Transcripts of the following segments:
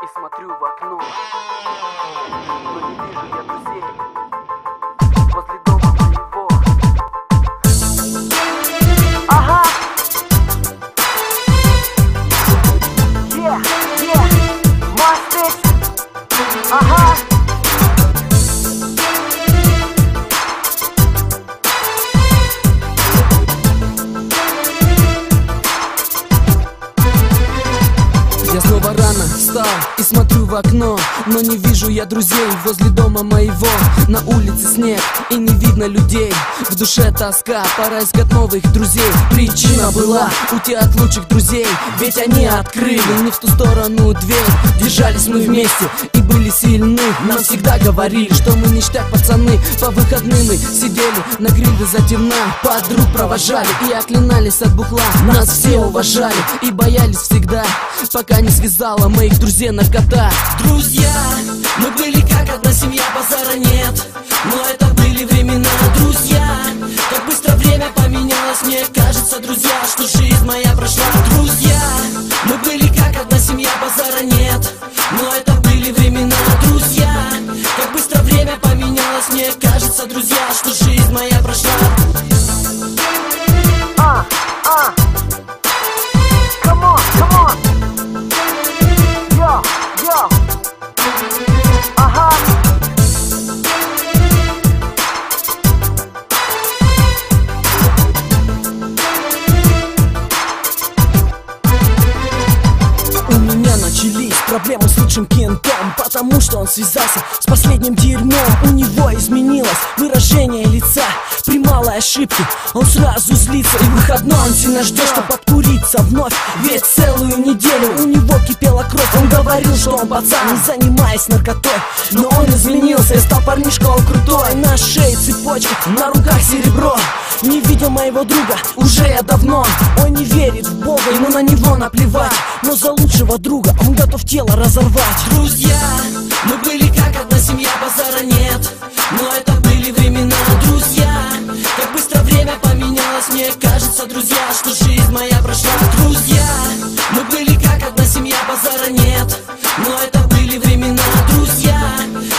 и смотрю в окно, но не вижу я друзей возле дома моего. Ага. Мастер. Ага. Я снова рано встал и смотрю в окно, но не вижу я друзей возле дома моего. На улице снег и не видно людей, в душе тоска, пора искать новых друзей. Причина была уйти от лучших друзей, ведь они открыли не в ту сторону дверь. Держались мы вместе и были сильны, нам всегда говорили, что мы ништяк пацаны. По выходным мы сидели на гриле за темна, подруг провожали и оклинались от бухла. Нас все уважали и боялись всегда, пока не связала моих друзей наркота. Друзья, мы были как одна семья, базара нет, но это были времена. Друзья, как быстро время поменялось, мне кажется, друзья, что жизнь моя прошла. Друзья, мы были как одна семья, базара нет, но это были времена. Друзья, как быстро время поменялось, мне кажется, друзья, что жизнь моя прошла. Come on, come on. Yo, yo. Ага. У меня начались проблемы с лучшим кентом, потому что он связался с последним дерьмом. У него изменилось выражение лица при малой ошибке, он сразу злится. И выходной он сильно ждет, чтобы подкуриться вновь, ведь целую неделю у него кипела кровь. Он говорил, что он пацан, не занимаясь наркотой, но он изменился и стал парнишка, он крутой. На шее цепочка, на руках серебро. Не видел моего друга уже я давно. Он не верит в Бога, ему на него наплевать, но за лучшего друга он готов тело разорвать. Друзья, мы были как одна семья, базара нет, но это были времена. Друзья, как быстро время поменялось, мне кажется, друзья, что жизнь моя прошла. Друзья, мы были как одна семья, базара нет, но это были времена. Друзья,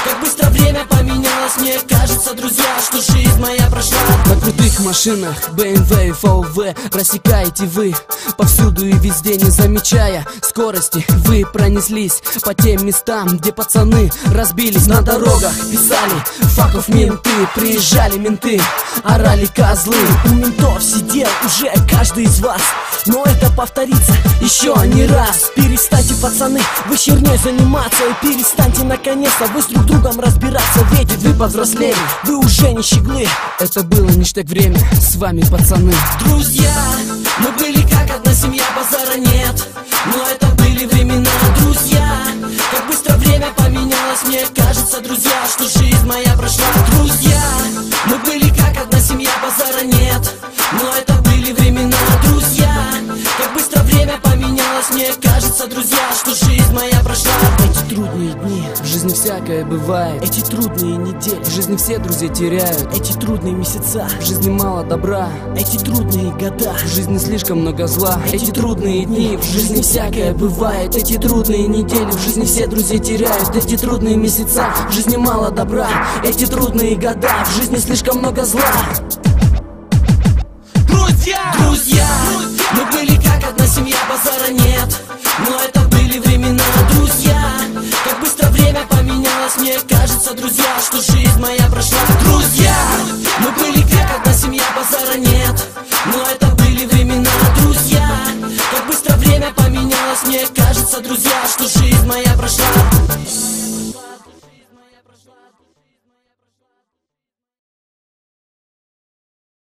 как быстро время поменялось, мне кажется, друзья, что жизнь моя прошла. На крутых машинах BMW и VW рассекаете вы повсюду и везде, не замечая скорости. Вы пронеслись по тем местам, где пацаны разбились. На дорогах писали факов менты, приезжали менты, орали козлы. У ментов сидел уже каждый из вас, но это повторится еще не раз. Перестаньте, пацаны, вы херней заниматься, и перестаньте наконец-то вы с друг другом разбираться, ведь вы повзрослели, вы уже не щеглы. Это было ништяк время, с вами пацаны. Друзья, мы были как одна семья, базара нет, но это были времена. Друзья, как быстро время поменялось, мне кажется, друзья, что жизнь моя прошла. Друзья, мы были как одна семья, базара нет, но это были времена. Друзья, как быстро время поменялось, мне кажется, друзья, что жизнь моя прошла. Эти трудные дни, в жизни всякое бывает. Эти трудные недели, в жизни все друзей теряют. Эти трудные месяца, в жизни мало добра. Эти трудные года, в жизни слишком много зла. Эти трудные дни, в жизни всякое бывает. Эти трудные недели, в жизни все друзей теряют. Эти трудные месяца, в жизни мало добра. Эти трудные года, в жизни слишком много зла. Друзья, мы были как одна семья, базара нет, но это были времена. Друзья, как быстро время поменялось, мне кажется, друзья, что жизнь моя прошла. Друзья, мы были как одна семья, базара нет, но это были времена. Друзья, как быстро время поменялось, мне кажется, друзья, что жизнь моя прошла.